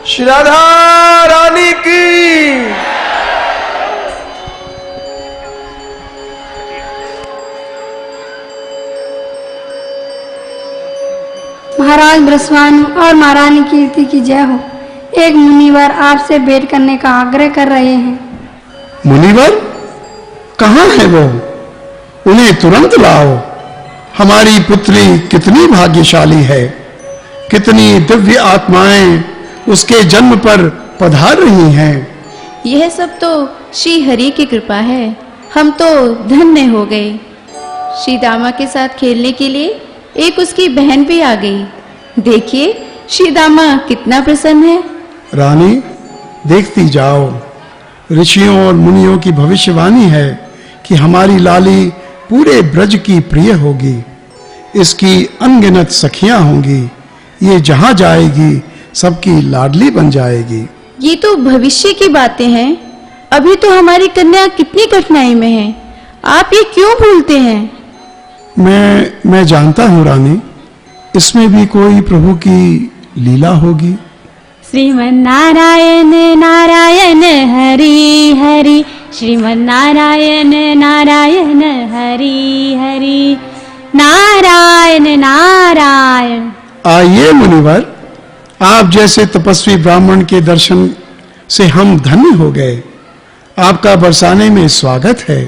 श्री राधा रानी की। महाराज ब्रजभानु और महारानी कीर्ति की जय हो। एक मुनिवर आपसे भेंट करने का आग्रह कर रहे हैं। मुनिवर कहाँ है वो? उन्हें तुरंत लाओ। हमारी पुत्री कितनी भाग्यशाली है, कितनी दिव्य आत्माएं उसके जन्म पर पधार रही हैं। यह सब तो श्री हरि की कृपा है। हम तो धन्य हो गए। श्री दामा के साथ खेलने के लिए एक उसकी बहन भी आ गई। देखिए श्री दामा कितना प्रसन्न है। रानी देखती जाओ, ऋषियों और मुनियों की भविष्यवाणी है कि हमारी लाली पूरे ब्रज की प्रिय होगी। इसकी अनगिनत सखियां होंगी। ये जहां जाएगी सबकी लाडली बन जाएगी। ये तो भविष्य की बातें हैं। अभी तो हमारी कन्या कितनी कठिनाई में है। आप ये क्यों भूलते हैं? मैं जानता हूँ रानी, इसमें भी कोई प्रभु की लीला होगी। श्रीमन्नारायण नारायण हरि हरि, श्रीमन्नारायण नारायण हरि हरि, नारायण नारायण। आइए मुनिवर, आप जैसे तपस्वी ब्राह्मण के दर्शन से हम धन्य हो गए। आपका बरसाने में स्वागत है।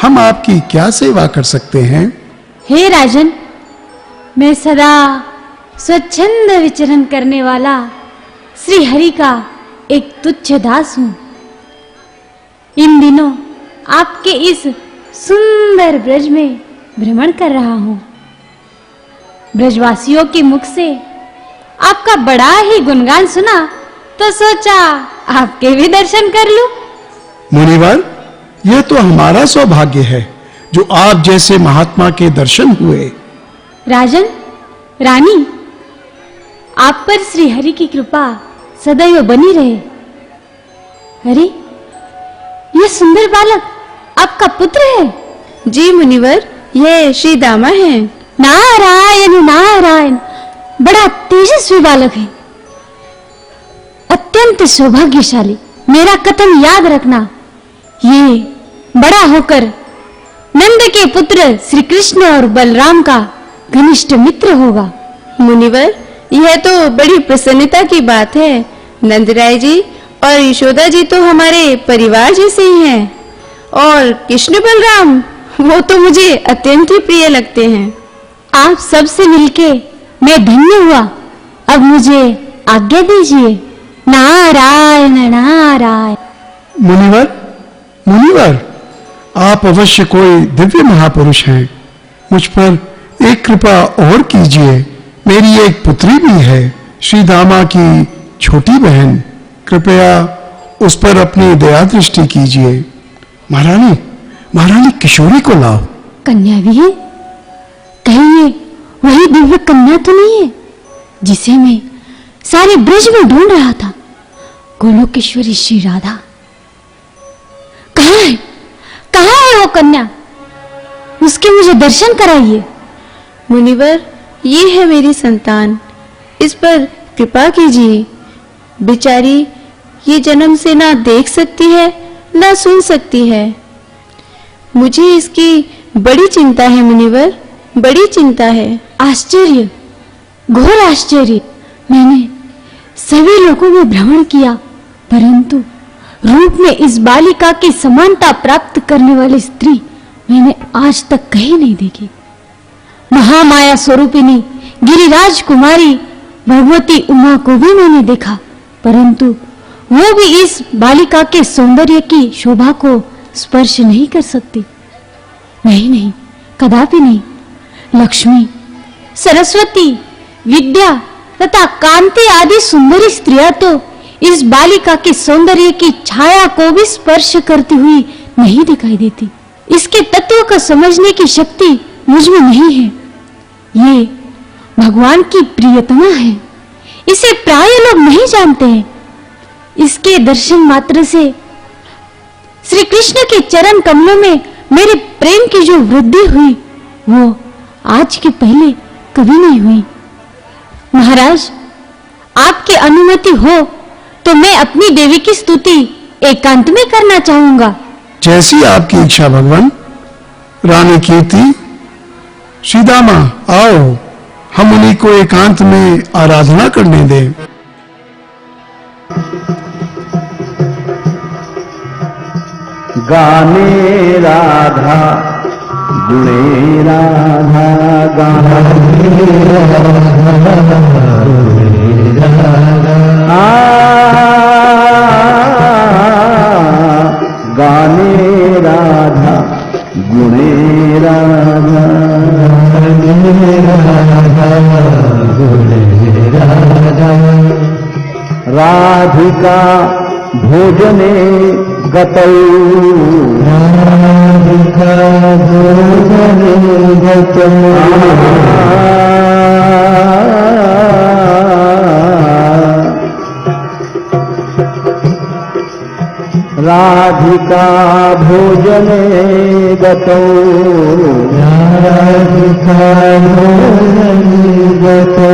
हम आपकी क्या सेवा कर सकते हैं? हे राजन, मैं सदा स्वच्छंद विचरण करने वाला श्री हरि का एक तुच्छ दास हूं। इन दिनों आपके इस सुंदर ब्रज में भ्रमण कर रहा हूं। ब्रजवासियों के मुख से आपका बड़ा ही गुणगान सुना तो सोचा आपके भी दर्शन कर लूं। मुनिवर, यह तो हमारा सौभाग्य है जो आप जैसे महात्मा के दर्शन हुए। राजन, रानी, आप पर श्री हरि की कृपा सदैव बनी रहे। अरे, यह सुंदर बालक आपका पुत्र है? जी मुनिवर, यह श्री दामा है। नारायण नारायण, बड़ा तेजस्वी बालक है, अत्यंत सौभाग्यशाली। मेरा कथन याद रखना, ये बड़ा होकर नंद के पुत्र श्री कृष्ण और बलराम का घनिष्ठ मित्र होगा। मुनिवर, यह तो बड़ी प्रसन्नता की बात है। नंदराय जी और यशोदा जी तो हमारे परिवार जैसे ही हैं, और कृष्ण बलराम वो तो मुझे अत्यंत ही प्रिय लगते हैं। आप सबसे मिलके मैं धन्य हुआ। अब मुझे आज्ञा दीजिए। नारायण नारायण। मुनिवर, मुनिवर, आप अवश्य कोई दिव्य महापुरुष हैं। मुझ पर एक कृपा और कीजिए। मेरी एक पुत्री भी है, श्री दामा की छोटी बहन। कृपया उस पर अपनी दया दृष्टि कीजिए। महारानी, महारानी किशोरी को लाओ। कन्या भी है? कहीं ये वही दिव्य कन्या तो नहीं है जिसे मैं सारे ब्रज में ढूंढ रहा था? गोलोकेश्वरी श्री राधा कहाँ है? कहाँ है वो कन्या? उसके मुझे दर्शन कराइए। मुनिवर, ये है मेरी संतान, इस पर कृपा कीजिए। बेचारी ये जन्म से ना देख सकती है ना सुन सकती है। मुझे इसकी बड़ी चिंता है मुनिवर, बड़ी चिंता है। आश्चर्य, घोर आश्चर्य। मैंने सभी लोगों में भ्रमण किया, परंतु रूप में इस बालिका की समानता प्राप्त करने वाली स्त्री मैंने आज तक कहीं नहीं देखी। महामाया स्वरूपिणी गिरिराज कुमारी भगवती उमा को भी मैंने देखा, परंतु वो भी इस बालिका के सौंदर्य की शोभा को स्पर्श नहीं कर सकती। नहीं नहीं, कदापि नहीं। लक्ष्मी, सरस्वती, विद्या तथा कांति आदि सुंदरी स्त्रियां तो इस बालिका के सौंदर्य की छाया को भी स्पर्श करती हुई नहीं दिखाई देती। इसके तत्व को समझने की शक्ति मुझ में नहीं है। ये भगवान की प्रियतमा है, इसे प्राय लोग नहीं जानते हैं। इसके दर्शन मात्र से श्री कृष्ण के चरण कमलों में मेरे प्रेम की जो वृद्धि हुई वो आज के पहले कभी नहीं हुई। महाराज, आपकी अनुमति हो तो मैं अपनी देवी की स्तुति एकांत में करना चाहूंगा। जैसी आपकी इच्छा भगवान। रानी कीर्ति, श्रीदामा आओ, हम उन्हीं को एकांत में आराधना करने दें। गाने राधा गुणे राधा, गाने राधा, गाने राधा गुणे राधा, गुणे राधा, राधिका भोजने गतौ, राधिका भोजने गतौ, राधिका भोजने गतौ, राधिका भोजने गतौ,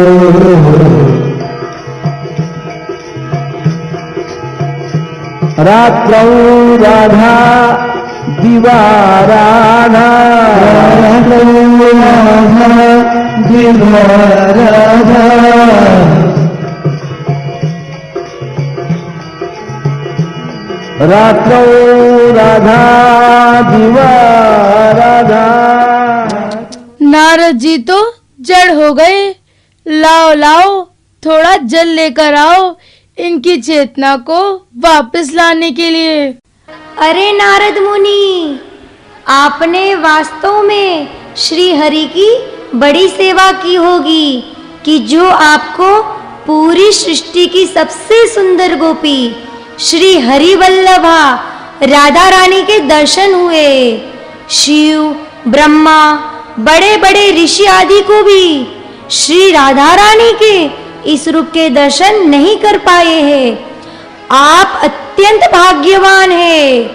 रात्रौ राधा दिवा राधा, रात्रौ राधा दिवा राधा, रात्रौ राधा दिवा राधा। नारद जी तो जड़ हो गए। लाओ लाओ, थोड़ा जल लेकर आओ इनकी चेतना को वापस लाने के लिए। अरे नारद मुनि, आपने वास्तव में श्री हरि की बड़ी सेवा की होगी कि जो आपको पूरी सृष्टि की सबसे सुंदर गोपी श्री हरि वल्लभा राधा रानी के दर्शन हुए। शिव, ब्रह्मा, बड़े बड़े ऋषि आदि को भी श्री राधा रानी के इस रूप के दर्शन नहीं कर पाए हैं। आप अत्यंत भाग्यवान हैं।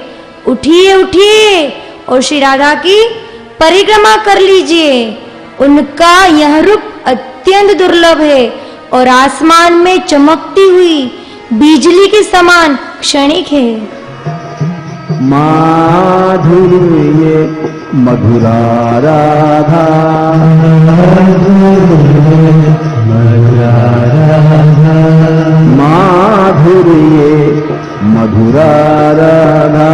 उठिए उठिए और श्री राधा की परिक्रमा कर लीजिए। उनका यह रूप अत्यंत दुर्लभ है और आसमान में चमकती हुई बिजली के समान क्षणिक है। माधुर्य मधुरा राधा, मधुरा राधा, माधुर्य मधुरा राधा,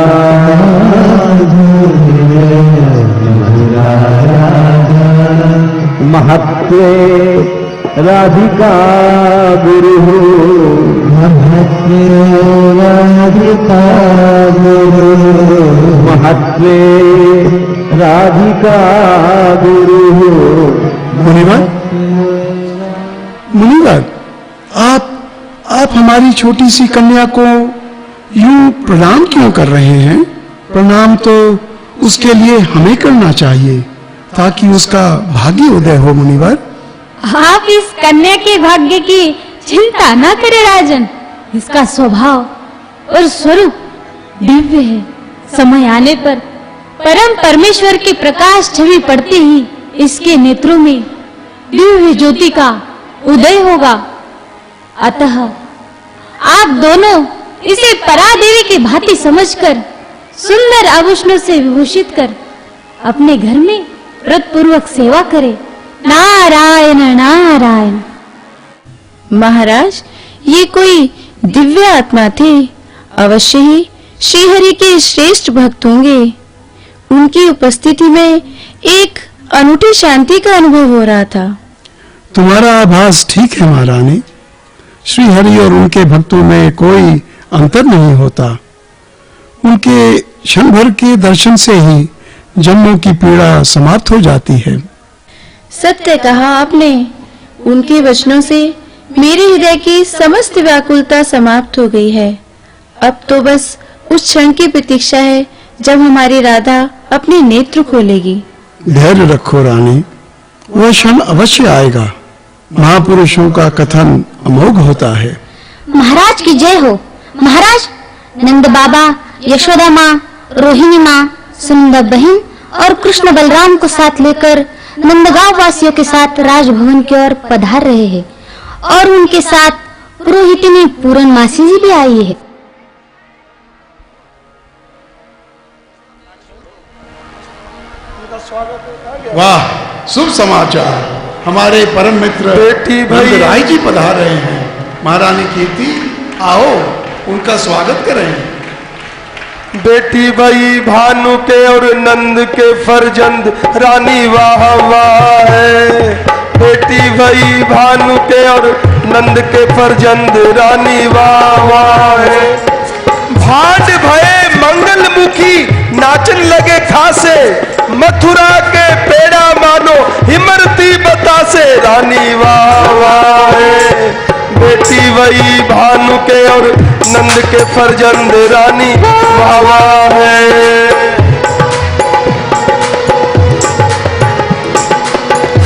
मधुरा राधा, महत्वे राधिका गुरु, महत्वे राधिका गुरु, महत्वे राधिका गुरु। मुनिवर, मुनिवर, आप हमारी छोटी सी कन्या को यूं प्रणाम क्यों कर रहे हैं? प्रणाम तो उसके लिए हमें करना चाहिए ताकि उसका भाग्य उदय हो। मुनिवर, आप इस कन्या के भाग्य की चिंता न करें राजन। इसका स्वभाव और स्वरूप दिव्य है। समय आने पर परम परमेश्वर की प्रकाश छवि पड़ते ही इसके नेत्रों में दिव्य ज्योति का उदय होगा। अतः आप दोनों इसे परादेवी की भांति समझकर सुंदर आभूषणों से विभूषित कर अपने घर में व्रतपूर्वक सेवा करें। नारायण नारायण। महाराज, ये कोई दिव्य आत्मा थे। अवश्य ही श्रीहरि के श्रेष्ठ भक्त होंगे। उनकी उपस्थिति में एक अनूठी शांति का अनुभव हो रहा था। तुम्हारा आभास ठीक है महारानी। श्री हरि और उनके भक्तों में कोई अंतर नहीं होता। उनके क्षण भर के दर्शन से ही जन्मों की पीड़ा समाप्त हो जाती है। सत्य कहा आपने। उनके वचनों से मेरे हृदय की समस्त व्याकुलता समाप्त हो गई है। अब तो बस उस क्षण की प्रतीक्षा है जब हमारी राधा अपने नेत्र खोलेगी। धैर्य रखो रानी, वह क्षण अवश्य आएगा। महापुरुषों का कथन अमोघ होता है। महाराज की जय हो। महाराज, नंद बाबा, यशोदा माँ, रोहिणी माँ, सुंदर बहन और कृष्ण बलराम को साथ लेकर नंदगांव वासियों के साथ राजभवन की ओर पधार रहे हैं और उनके साथ पुरोहितनी पूरन मासी जी भी आई है। वाह, शुभ समाचार। हमारे परम मित्र बेटी भाई राय जी पधार रहे हैं। महारानी कीर्ति, आओ उनका स्वागत करें। बेटी भाई भानु के और नंद के फरजंद रानी वाह वाह है। बेटी भाई भानु के और नंद के फरजंद रानी वाह वाह है। भाट भये मंगल मुखी नाचन लगे खासे, मथुरा के पेड़ा मानो हिमरती बतासे रानी वाह वाह है। बेटी वही भानु के और नंद के फरजंद रानी वाह वाह है।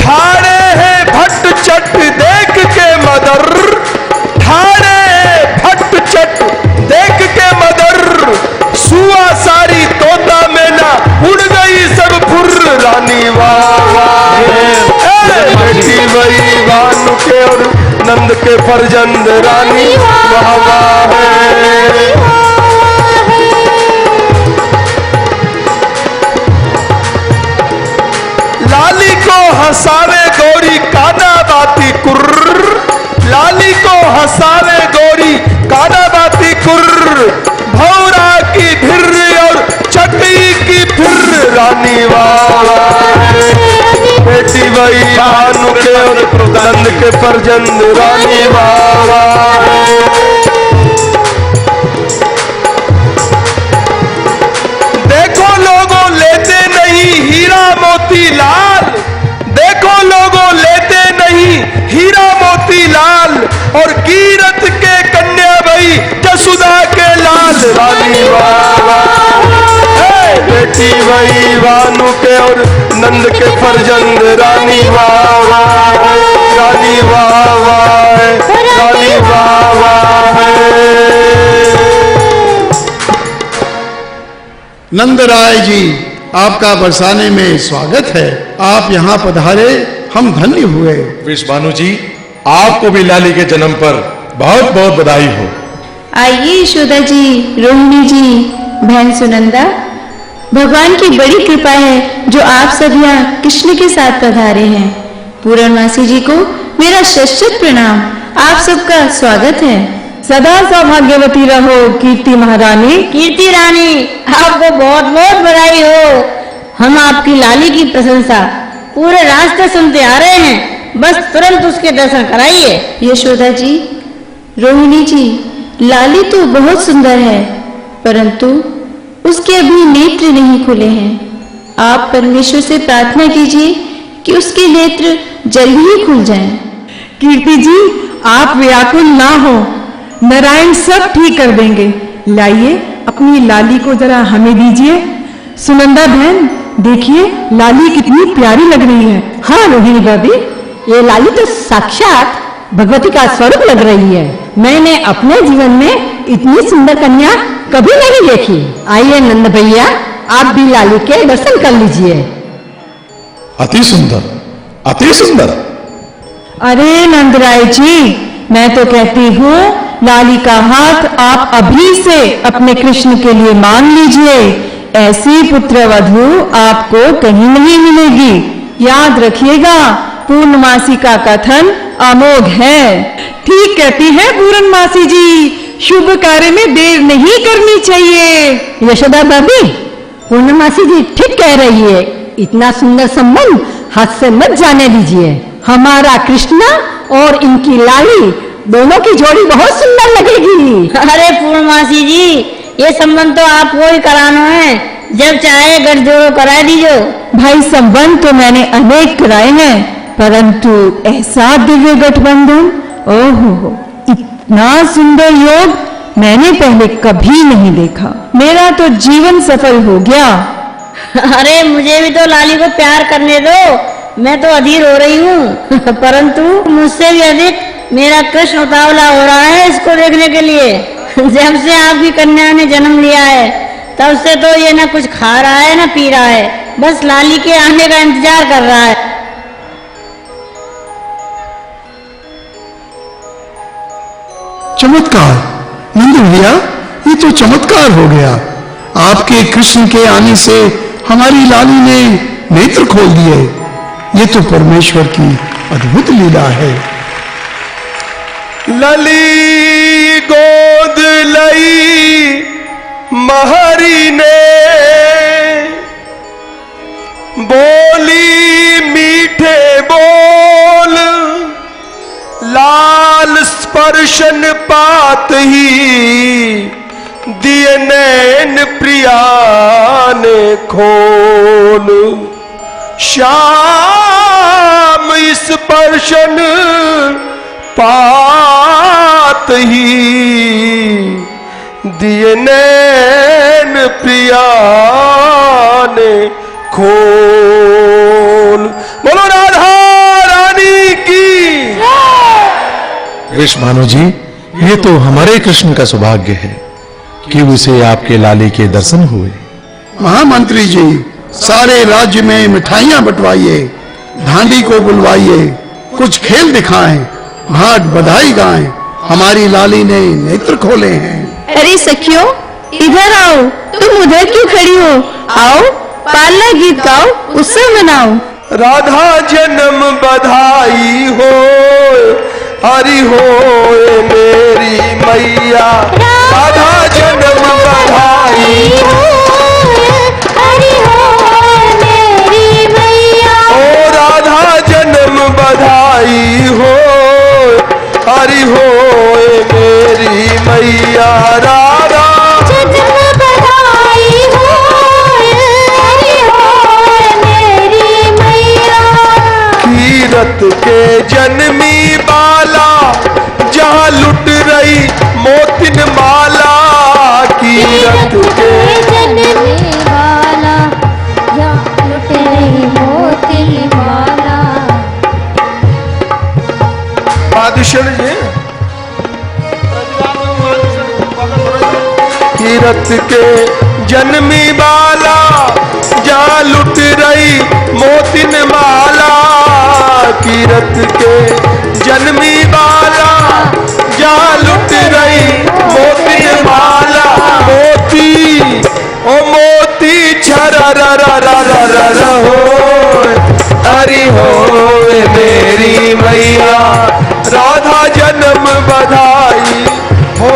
ठाड़े हैं भट्ट चट देख के मदर, ठाड़े भट्ट चट देख के मदर, सुआ सारी तोता मैना उड़ गई सब फुर्र रानी वाह वाह है। बेटी वही भानु के और नंद के फरजंद रानी वाह वाह है। लाली को हंसावे गौरी काना बाती कुर्र, लाली को हंसावे गौरी काना बाती कुर्र, भौरा की फिर और चक्की की फिर रानी वाह। बेटी वही भानु के और नंद के फरजंद रानी वाह। देखो लोगों लेते नहीं हीरा मोती लाल, देखो लोगों लेते नहीं हीरा मोती लाल, और कीरत के कन्या भाई जसुदा के लाल रानी वाह। बेटी वही भानु के और नंद के फरजंद रानी वाह रानी वाह वाह रानी वाह वाह। नंद राय जी, आपका बरसाने में स्वागत है। आप यहाँ पधारे, हम धन्य हुए। विश्वानु जी, आपको भी लाली के जन्म पर बहुत बहुत बधाई हो। आइए यशोदा जी, रोहिणी जी, बहन सुनंदा, भगवान की बड़ी कृपा है जो आप सब यहाँ कृष्ण के साथ पधारे हैं। पूर्णमासी जी को मेरा शत प्रणाम। आप सबका स्वागत है। सदा सौभाग्यवती रहो कीर्ति महारानी। कीर्ति रानी, आपको बहुत बहुत बधाई हो। हम आपकी लाली की प्रशंसा पूरे रास्ते सुनते आ रहे हैं, बस तुरंत उसके दर्शन कराइए। यशोदा जी, रोहिणी जी, लाली तो बहुत सुंदर है, परंतु उसके अभी नेत्र नहीं खुले हैं। आप परमेश्वर से प्रार्थना कीजिए कि उसके नेत्र जल्दी ही खुल जाएं। कीर्ति जी, आप व्याकुल ना हो, नारायण सब ठीक कर देंगे। लाइए अपनी लाली को जरा हमें दीजिए। सुनंदा बहन, देखिए लाली कितनी प्यारी लग रही है। हाँ रोहिणी भाभी, ये लाली तो साक्षात भगवती का स्वरूप लग रही है। मैंने अपने जीवन में इतनी सुंदर कन्या कभी नहीं देखी। आइए नंद भैया, आप भी लाली के दर्शन कर लीजिए। अति सुंदर, अति सुंदर। अरे नंदराय जी, मैं तो कहती हूँ लाली का हाथ आप अभी से अपने कृष्ण के लिए मान लीजिए। ऐसी पुत्रवधू आपको कहीं नहीं मिलेगी। याद रखिएगा, पूर्णमासी का कथन अमोघ है। ठीक कहती है पूर्णमासी जी, शुभ कार्य में देर नहीं करनी चाहिए। यशोदा भाभी, पूर्णमासी जी ठीक कह रही है। इतना सुंदर संबंध हाथ से मत जाने दीजिए। हमारा कृष्णा और इनकी लाली दोनों की जोड़ी बहुत सुंदर लगेगी। अरे पूर्णमासी जी, ये संबंध तो आपको ही कराना है, जब चाहे गठजोड़ करा दीजिए। भाई संबंध तो मैंने अनेक कराए हैं, परंतु ऐसा दिव्य गठबंधन, ओहो, इतना सुंदर योग मैंने पहले कभी नहीं देखा। मेरा तो जीवन सफल हो गया। अरे मुझे भी तो लाली को प्यार करने दो, मैं तो अधीर हो रही हूँ। परंतु मुझसे भी अधिक मेरा कृष्ण उतावला हो रहा है इसको देखने के लिए। जब से आपकी कन्या ने जन्म लिया है तब से तो ये ना कुछ खा रहा है ना पी रहा है, बस लाली के आने का इंतजार कर रहा है। चमत्कार। नंद भैया, ये तो चमत्कार हो गया। आपके कृष्ण के आने से हमारी लाली ने नेत्र खोल दिए। ये तो परमेश्वर की अद्भुत लीला है। लली गोद लई महरी ने, बोली मीठे बोल, लाल स्पर्शन पात ही दिए नैन प्रिया ने खोल। श्याम स्पर्शन पात ही दिए नैन प्रिया ने खोल। बोलो राधा रानी की। कृष्ण भानु जी, ये तो हमारे कृष्ण का सौभाग्य है कि उसे आपके लाली के दर्शन हुए। महामंत्री जी, सारे राज्य में मिठाइयां बंटवाइए, धांडी को बुलवाइए, कुछ खेल दिखाएं, भाट बधाई गाएं। हमारी लाली ने नेत्र खोले हैं। अरे सखियों, इधर आओ। तुम उधर क्यों खड़ी हो? आओ, पालना गीत गाओ, उत्सव मनाओ। राधा जन्म बधाई हो, हरि हो मेरी मैया। राधा जन्म बधाई हो, हरि हो मेरी मैया। ओ राधा जन्म बधाई हो, हरि हो मेरी मैया। राधा जन्म बधाई हो, हरि हो मेरी मैया। कीरत के जन्मी बाला, जहाँ लुट रही मोतिन माला। कीरत के जन्मी बाला, जहाँ लुट रही मोतिन माला। बादशाह जी, कीरत के जन्मी बाला, जहाँ लुट रही मोतिन माला। कीरत के जन्मी बाला, जहाँ लुट रही मोतिन माला। मोती ओ मोती छररररररर हो, हरि हो मेरी मैया। राधा जन्म बधाई हो,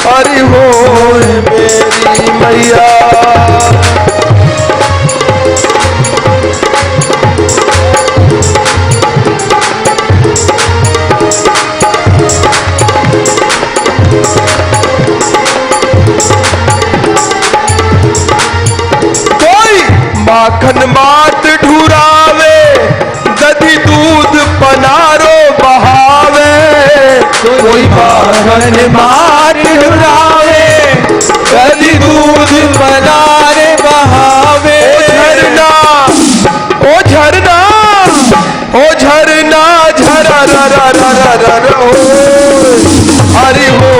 हरि हो मेरी मैया। माखन मात ढुरावे, दधी दूध पनारो बहावे। कोई माखन मात ढुरावे, दधी दूध पनारे बहावे। ओ झरना, ओ झरना झररररररर हो, हरि हो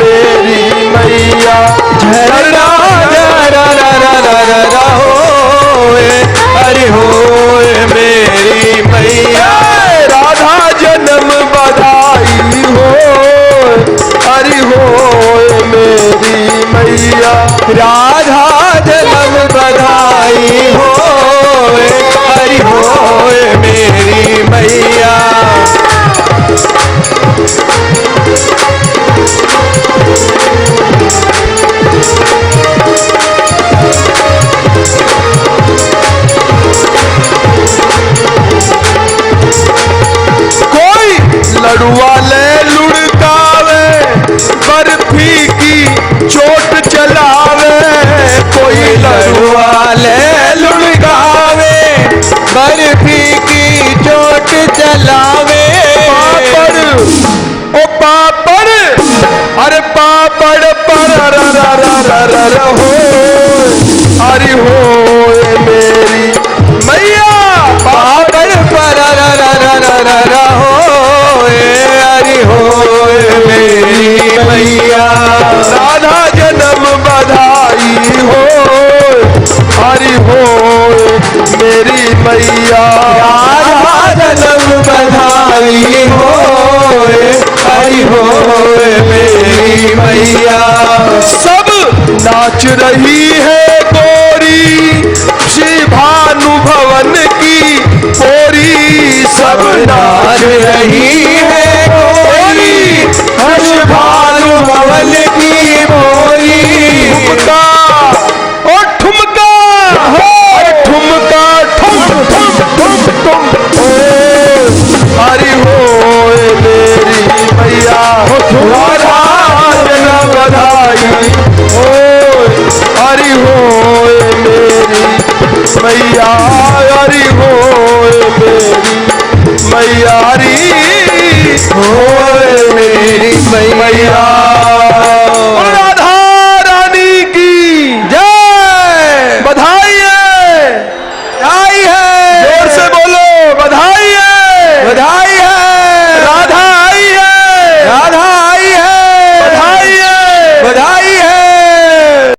मेरी मैया। झरना झरररररर हो, हरि हो मेरी मैया। राधा जन्म बधाई हो, हरि हो मेरी मैया। राधा जन्म बधाई हो, हरि हो मेरी मैया। लड़ुआ ले लुढ़कावे, बर्फी की चोट चलावे। कोई लड़ुआ ले लुढ़कावे, बर्फी की चोट चलावे। पापड़ ओ पापड़, अरे पापड़ पर हो, हरि हो मेरी मैया। पापड़ पर हो, हरि हो मेरी मैया। राधा जन्म बधाई हो, हरि हो मेरी मैया। राधा जन्म बधाई हो, हरि हो मैया। सब नाच रही है गोरी श्री भानु भवन की पोरी। सब नाच रही है गोरी श्री भानु भवन की पोरी। ठुमका ओ ठुमका, ठुमका ठुम ठुम ठुम ठुम। हरि हो मेरी मैया राधा बधाई। ओ हरि हो मेरी मैया, हरि हो मेरी मैया, हरि हो मेरी मैया।